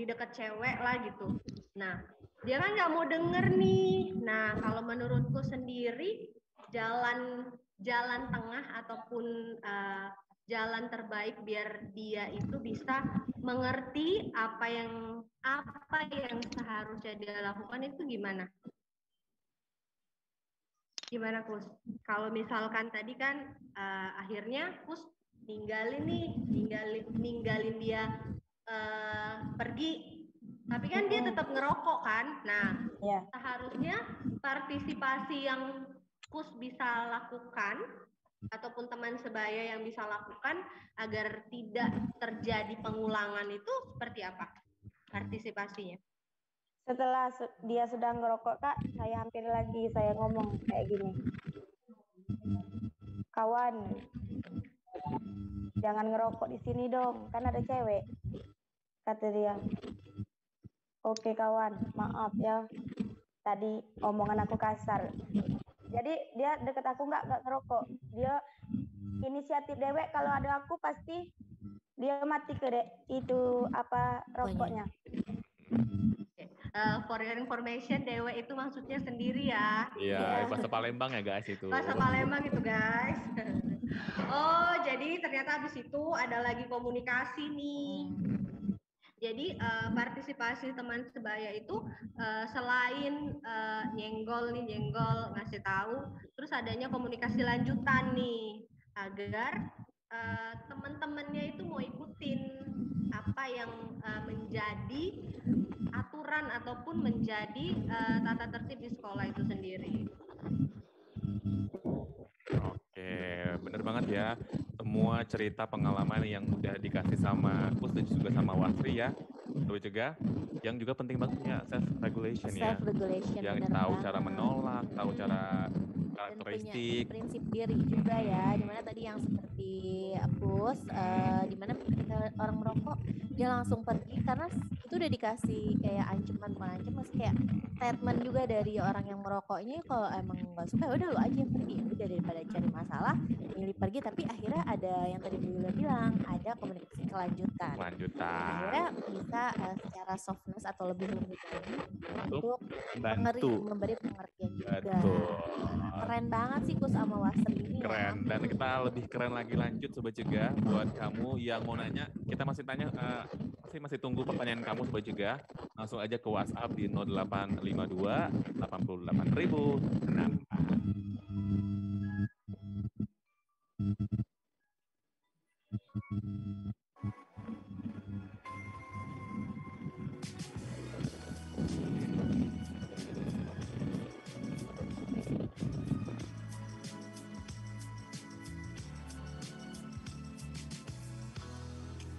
dekat cewek lah gitu. Nah, dia kan nggak mau denger nih. Nah, kalau menurutku sendiri jalan tengah ataupun jalan terbaik biar dia itu bisa mengerti apa yang seharusnya dia lakukan itu gimana? Gimana Kus? Kalau misalkan tadi kan akhirnya Kus ninggalin dia pergi, tapi kan dia tetap ngerokok kan. Nah, seharusnya partisipasi yang Kus bisa lakukan ataupun teman sebaya yang bisa lakukan agar tidak terjadi pengulangan itu seperti apa partisipasinya? Setelah dia sudah ngerokok Kak, saya hampir lagi saya ngomong kayak gini. Kawan, jangan ngerokok di sini dong, kan ada cewek. Kata dia. Oke kawan, maaf ya. Tadi omongan aku kasar. Jadi dia deket aku nggak ngerokok. Dia inisiatif dewek, kalau ada aku pasti dia mati ke itu apa rokoknya. For your information, dewe itu maksudnya sendiri ya. Iya, bahasa Palembang ya guys itu. Bahasa Palembang itu guys. Oh, jadi ternyata habis itu ada lagi komunikasi nih. Jadi partisipasi teman sebaya itu selain nyenggol ngasih tahu, terus adanya komunikasi lanjutan nih agar teman-temannya itu mau ikutin apa yang menjadi aturan ataupun menjadi tata tertib di sekolah itu sendiri. Oke, bener banget ya. Semua cerita pengalaman yang udah dikasih sama Kus dan juga sama Wasri ya. Terus juga yang juga penting banget punya self regulation ya. Yang tahu cara menolak, tahu cara karakteristik, prinsip diri juga ya. Dimana tadi yang seperti Kus, dimana orang merokok dia langsung pergi karena itu udah dikasih kayak ancaman, bukan ancaman, masih kayak statement juga dari orang yang merokoknya, kalau emang nggak suka ya udah lu aja yang pergi, udah daripada cari masalah milih pergi. Tapi akhirnya ada yang tadi Bu Yula bilang, ada komunikasi kelanjutan. Akhirnya bisa secara softness atau lebih lembut lagi untuk memberi pengertian juga. Keren banget sih Kus sama Wasri ini. Keren, dan kita lebih keren lagi lanjut Sobat Cegah. Buat kamu yang mau nanya, kita masih tanya, masih tunggu pertanyaan kamu Sobat Cegah. Langsung aja ke WhatsApp di 0852 88.000.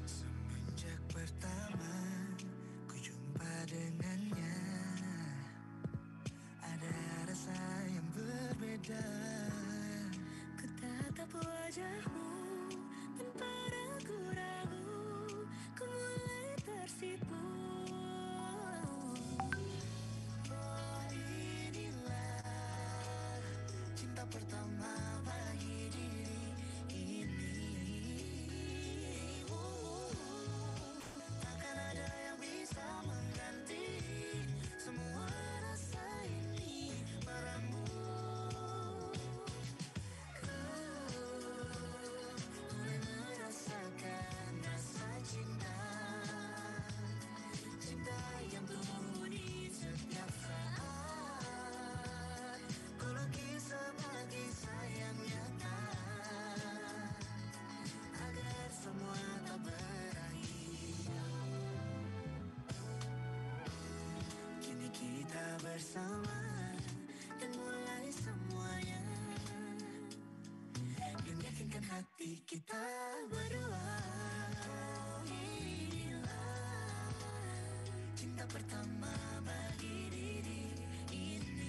Semenjak pertama ku jumpa dengannya, ada rasa yang berbeda. Ku tatap wajahmu tanpa ragu-ragu, ku mulai tersipu. Oh, inilah cinta pertama bagi diri ini. Takkan ada yang bisa mengganti semua rasa ini padamu. Mulai merasakan rasa cinta, cinta yang tumbuh di setiap saat. Ku lukis sebagai sayang nyata, agar semua tak berakhir. Kini kita bersama dan mulai semuanya, dan yakinkan hati kita berdua. Inilah cinta pertama bagi diri ini.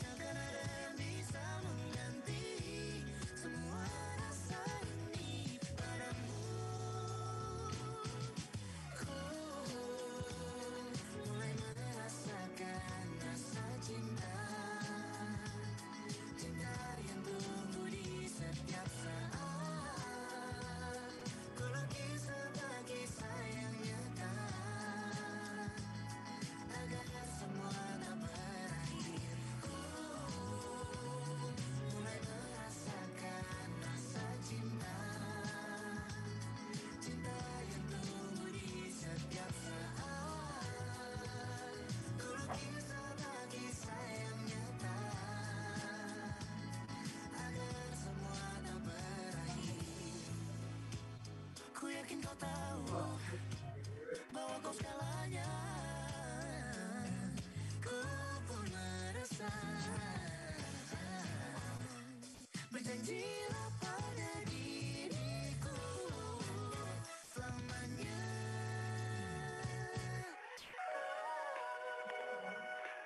Takkan ada yang bisa mengganti semua rasa ini padamu. Ku mulai merasakan rasa cinta, cinta yang tumbuh di setiap saat. Ku lukis sebagai sayang nyata, agar semua tak berakhir. Ku mulai merasakan rasa cinta, cinta yang tumbuh di setiap saat. Ku lukis sebagai sayang nyata, agar semua tak berakhir. Ku yakin kau tahu bahwa kau segalanya. Ku pun merasa, berjanjilah pada diriku selamanya.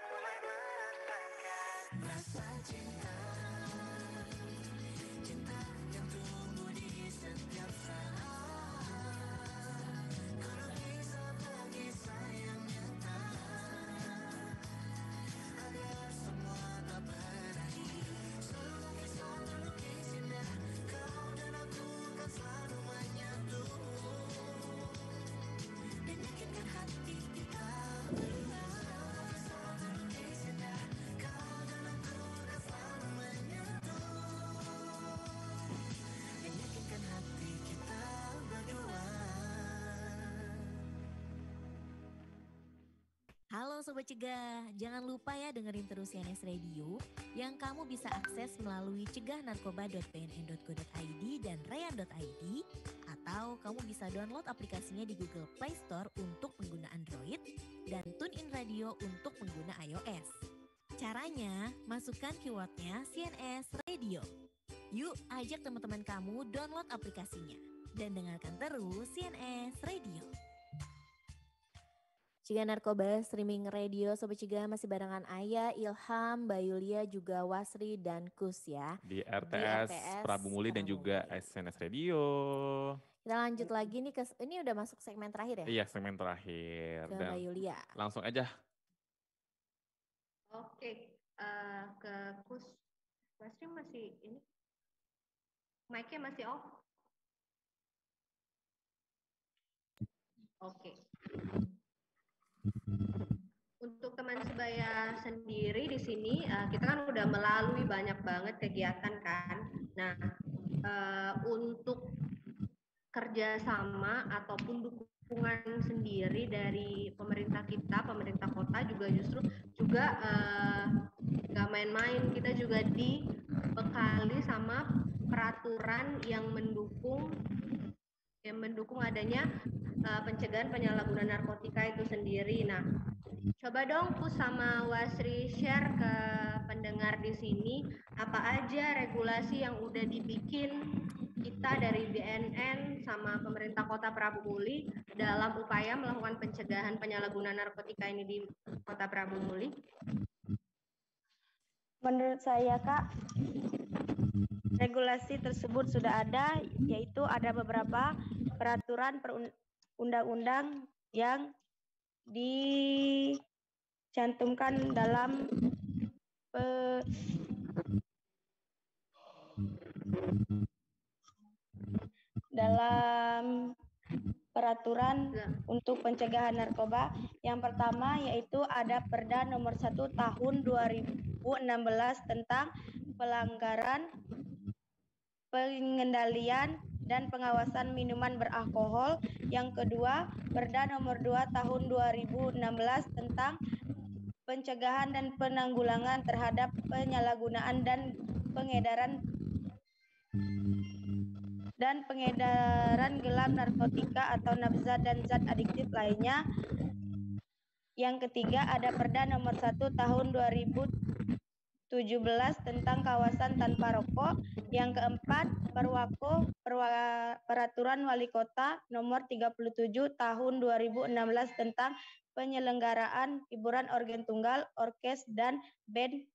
Mulai merasakan rasa cinta, cinta yang tumbuh di setiap saat. Ku lukis sebagai Sobat Cegah, jangan lupa ya dengerin terus CNS Radio yang kamu bisa akses melalui cegahnarkoba.pnn.go.id dan rayan.id, atau kamu bisa download aplikasinya di Google Play Store untuk pengguna Android dan TuneIn Radio untuk pengguna iOS. Caranya, masukkan keywordnya CNS Radio. Yuk ajak teman-teman kamu download aplikasinya dan dengarkan terus CNS Radio. Cegah Narkoba Streaming Radio, Sobat Cegah masih barengan Aya, Ilham, Mbak Yulia, juga Wasri dan Kus ya. Di RTS Prabu Muli dan juga SNS Radio. Kita lanjut lagi nih ini udah masuk segmen terakhir ya? Iya, segmen terakhir. Ke Mbak Yulia. Langsung aja. Oke, ke Kus. Wasri masih ini? Mic-nya masih off? Oke. Untuk teman sebaya sendiri di sini kita kan udah melalui banyak banget kegiatan kan. Nah, untuk kerjasama ataupun dukungan sendiri dari pemerintah kita, pemerintah kota juga justru juga nggak main-main. Kita juga dibekali sama peraturan yang mendukung adanya pencegahan penyalahgunaan narkotika itu sendiri. Nah, coba dong Kus sama Wasri share ke pendengar di sini apa aja regulasi yang udah dibikin kita dari BNN sama pemerintah Kota Prabu Muli dalam upaya melakukan pencegahan penyalahgunaan narkotika ini di Kota Prabu Muli. Menurut saya Kak, regulasi tersebut sudah ada, yaitu ada beberapa peraturan perundang-undang yang dicantumkan dalam peraturan untuk pencegahan narkoba. Yang pertama yaitu ada Perda nomor 1 tahun 2016 tentang pelanggaran pengendalian dan pengawasan minuman beralkohol. Yang kedua, Perda nomor 2 tahun 2016 tentang pencegahan dan penanggulangan terhadap penyalahgunaan dan pengedaran gelap narkotika atau nafza dan zat adiktif lainnya. Yang ketiga ada Perda nomor 1 tahun 2017 tentang kawasan tanpa rokok. Yang keempat, Peraturan Wali Kota nomor 37 tahun 2016 tentang penyelenggaraan hiburan organ tunggal, orkes dan band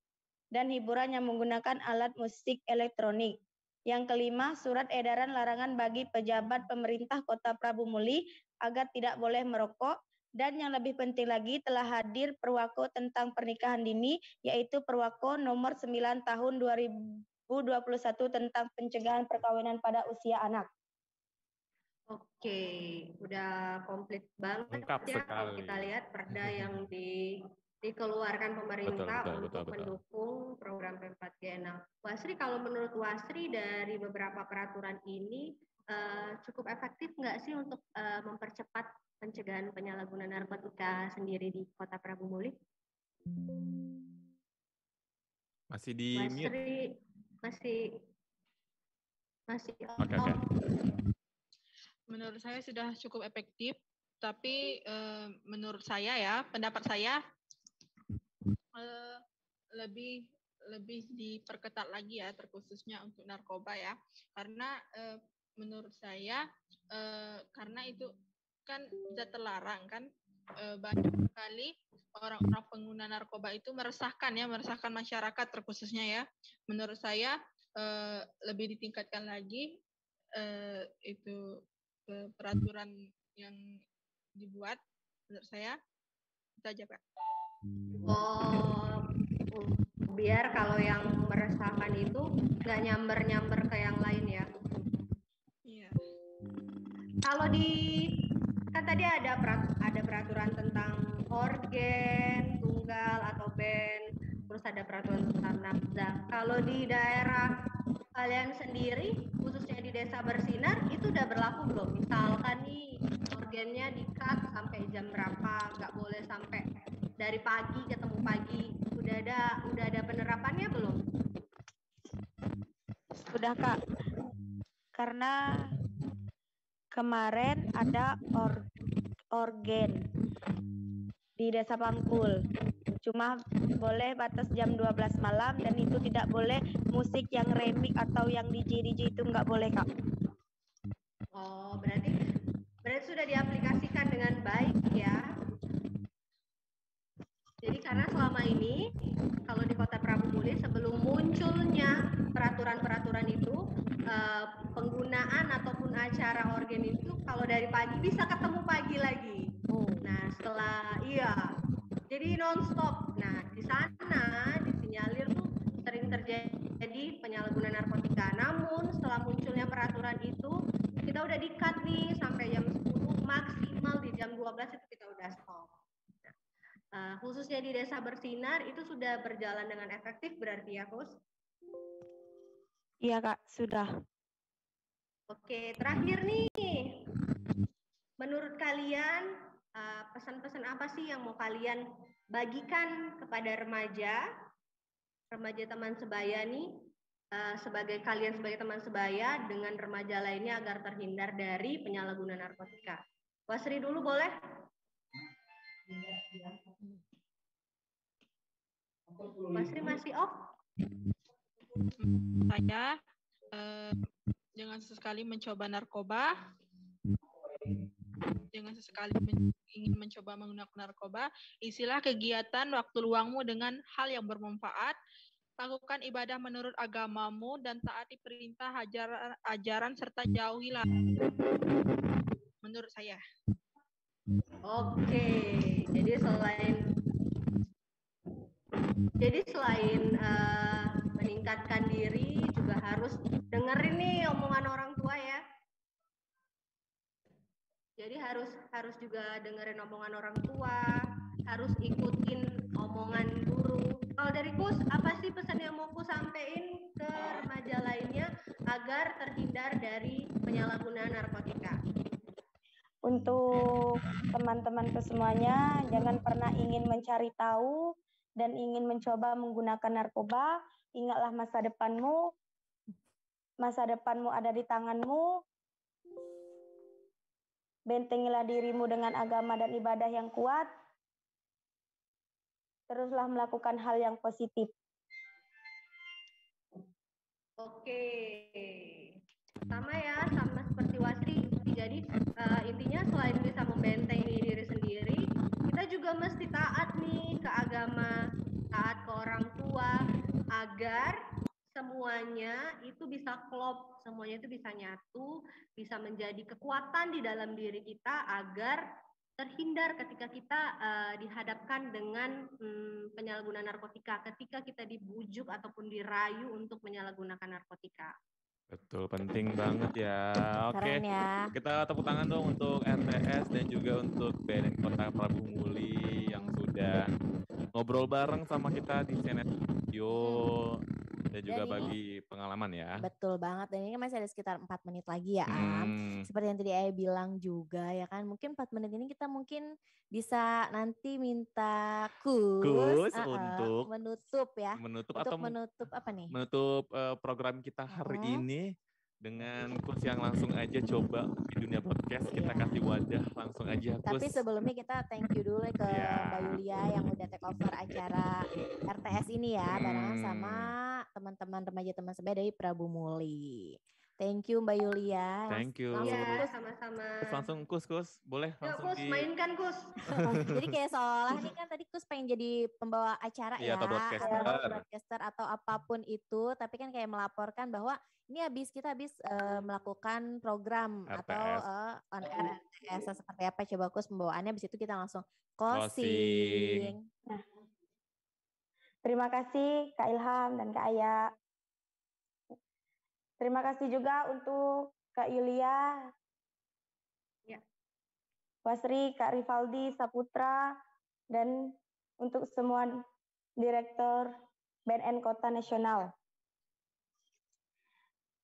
dan hiburan yang menggunakan alat musik elektronik. Yang kelima, Surat Edaran Larangan bagi pejabat pemerintah Kota Prabu Muli agar tidak boleh merokok. Dan yang lebih penting lagi, telah hadir Perwako tentang pernikahan dini, yaitu Perwako nomor 9 tahun 2021 tentang pencegahan perkawinan pada usia anak. Oke, udah komplit banget. Lengkap ya sekali. Kita lihat perda yang dikeluarkan pemerintah untuk mendukung program P4G. Nah, Wasri, kalau menurut Wasri dari beberapa peraturan ini cukup efektif nggak sih untuk mempercepat pencegahan penyalahgunaan narkotika sendiri di Kota Prabu Muli? Masih di Wasri, masih Oke. Menurut saya sudah cukup efektif, tapi menurut saya ya, pendapat saya lebih diperketat lagi ya, terkhususnya untuk narkoba ya, karena menurut saya karena itu kan zat terlarang kan, banyak sekali orang-orang pengguna narkoba itu meresahkan masyarakat terkhususnya ya. Menurut saya lebih ditingkatkan lagi itu peraturan yang dibuat. Menurut saya itu aja Pak. Biar kalau yang meresahkan itu nggak nyamber ke yang lain ya. Iya. Kalau kan tadi ada peraturan tentang organ tunggal atau band, terus ada peraturan tentang nafza. Kalau di daerah kalian sendiri, khususnya di Desa Bersinar, itu udah berlaku belum? Misalkan nih organnya di-cut sampai jam berapa, nggak boleh sampai dari pagi ketemu pagi. Udah ada penerapannya belum? Sudah Kak, karena kemarin ada organ di Desa Pangkul. Cuma boleh batas jam 12 malam dan itu tidak boleh musik yang remix atau yang DJ itu nggak boleh Kak. Oh, berarti sudah diaplikasikan dengan baik ya. Jadi karena selama ini kalau di Kota Prabu Muli sebelum munculnya peraturan-peraturan itu penggunaan ataupun acara organ itu kalau dari pagi bisa ketemu pagi lagi. Nah setelah jadi nonstop. Nah di sana disinyalir tuh sering terjadi penyalahgunaan narkotika. Namun setelah munculnya peraturan itu kita udah di-cut nih sampai jam 10 maksimal di jam 12 itu kita udah stop. Khususnya di Desa Bersinar itu sudah berjalan dengan efektif berarti ya, Kus? Iya Kak, sudah. Oke, terakhir nih, menurut kalian pesan-pesan apa sih yang mau kalian bagikan kepada remaja teman sebaya nih, sebagai teman sebaya dengan remaja lainnya agar terhindar dari penyalahgunaan narkotika? Wasri dulu boleh? Wasri masih off? Saya jangan sesekali mencoba narkoba, jangan sesekali ingin mencoba menggunakan narkoba. Isilah kegiatan waktu luangmu dengan hal yang bermanfaat. Lakukan ibadah menurut agamamu dan taati perintah ajaran serta jauhilah menurut saya. Oke, jadi selain meningkatkan diri juga harus dengerin nih omongan orang tua ya. Jadi harus juga dengerin omongan orang tua, harus ikutin omongan guru. Kalau dari Kus, apa sih pesan yang mau Kus sampein ke remaja lainnya agar terhindar dari penyalahgunaan narkotika? Untuk teman-temanku semuanya, jangan pernah ingin mencari tahu dan ingin mencoba menggunakan narkoba. Ingatlah masa depanmu ada di tanganmu. Bentengilah dirimu dengan agama dan ibadah yang kuat. Teruslah melakukan hal yang positif. Oke, sama seperti Wasri. Jadi intinya selain bisa membentengi diri sendiri, kita juga mesti taat nih ke agama, taat ke orang tua, agar semuanya itu bisa klop, semuanya itu bisa nyatu, bisa menjadi kekuatan di dalam diri kita agar terhindar ketika kita dihadapkan dengan penyalahgunaan narkotika, ketika kita dibujuk ataupun dirayu untuk menyalahgunakan narkotika. Betul, penting banget ya. Oke, Keren ya. kita tepuk tangan dong untuk RTS dan juga untuk BNN Kota Prabu Muli yang sudah ngobrol bareng sama kita di CNN Radio dan juga bagi pengalaman ya. Betul banget, dan ini masih ada sekitar 4 menit lagi ya Am. Seperti yang tadi Ayah bilang juga ya kan, mungkin 4 menit ini kita mungkin bisa nanti minta Kus untuk menutup ya. Menutup apa nih? Menutup program kita hari ini dengan Kus yang langsung aja coba di dunia podcast, kita kasih wadah langsung aja Kus. Tapi sebelumnya kita thank you dulu ke Mbak Yulia yang udah take over acara RTS ini ya, barengan sama teman-teman remaja teman sebaya dari Prabu Muli. Thank you Mbak Yulia. Thank you. Iya, sama-sama. Terus langsung Kus, boleh langsung Kus, mainkan Kus. Jadi kayak seolah nih kan tadi Kus pengen jadi pembawa acara atau broadcaster atau apapun itu, tapi kan kayak melaporkan bahwa ini kita habis melakukan program RTS. Atau on air RTS seperti apa, coba Kus pembawaannya, habis itu kita langsung closing. Nah, terima kasih Kak Ilham dan Kak Aya. Terima kasih juga untuk Kak Yulia, Wasri, Kak Rivaldi, Saputra, dan untuk semua Direktur BNN Kota Nasional.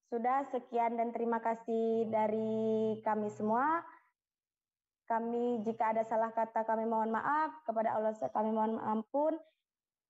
Sudah sekian dan terima kasih dari kami semua. jika ada salah kata kami mohon maaf, kepada Allah kami mohon ampun.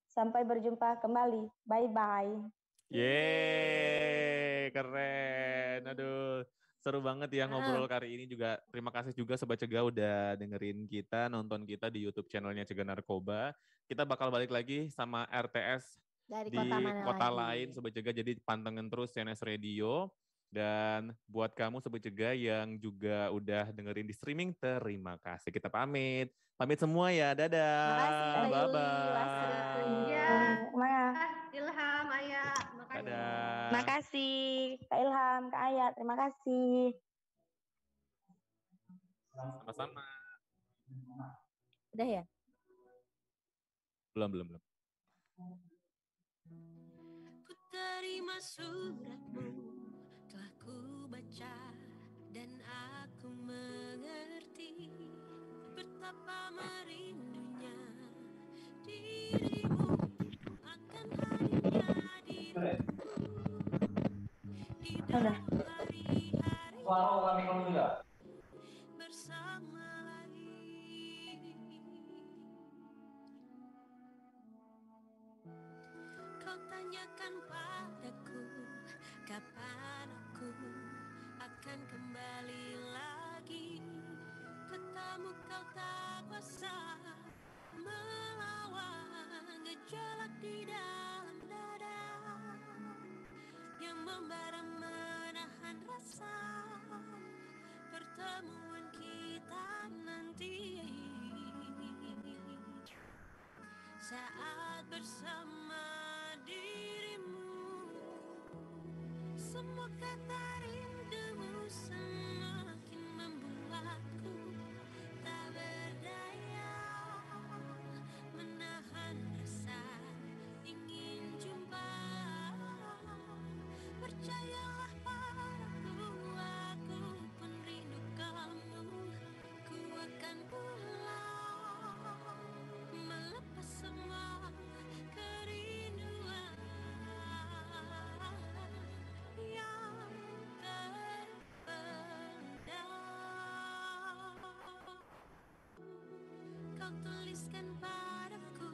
Sampai berjumpa kembali. Bye-bye. Yeay, keren. Aduh, seru banget ya ngobrol kali ini juga. Terima kasih juga Sobat Cegah udah dengerin kita, nonton kita di YouTube channelnya Cegah Narkoba. Kita bakal balik lagi sama RTS dari di kota lain Sobat Cegah. Jadi pantengin terus CNS Radio. Dan buat kamu Sobat Cegah yang juga udah dengerin di streaming, terima kasih. Kita pamit. Pamit semua ya. Dadah. Makasih Mbak Yuli, Bye-bye. Iya. Ilham, Ayah. Makasih. Dadah. Makasih Kak Ilham, Kak Ayat. Terima kasih. Sama-sama. Udah ya? Belum. Ku terima suratmu, telah ku baca dan aku mengerti betapa merindunya dirimu akan hadirnya diriku di dalam hari-hari bersama lagi. Kau tanyakan padaku kapan aku akan kembali lagi. Katamu kau tak kuasa melawan gejolak di dalam dada yang membara menahan rasa pertemuan kita nanti. Saat bersama dirimu, semua kata rindumu semakin membuatku tak berdaya menahan rasa ingin jumpa. Percayalah padaku, aku pun rindu kamu. Ku akan pulang melepas semua kerinduan yang terpendam. Kau tuliskan padaku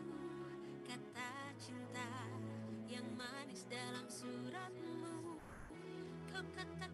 kata cinta yang manis dalam suratmu. Kau katakan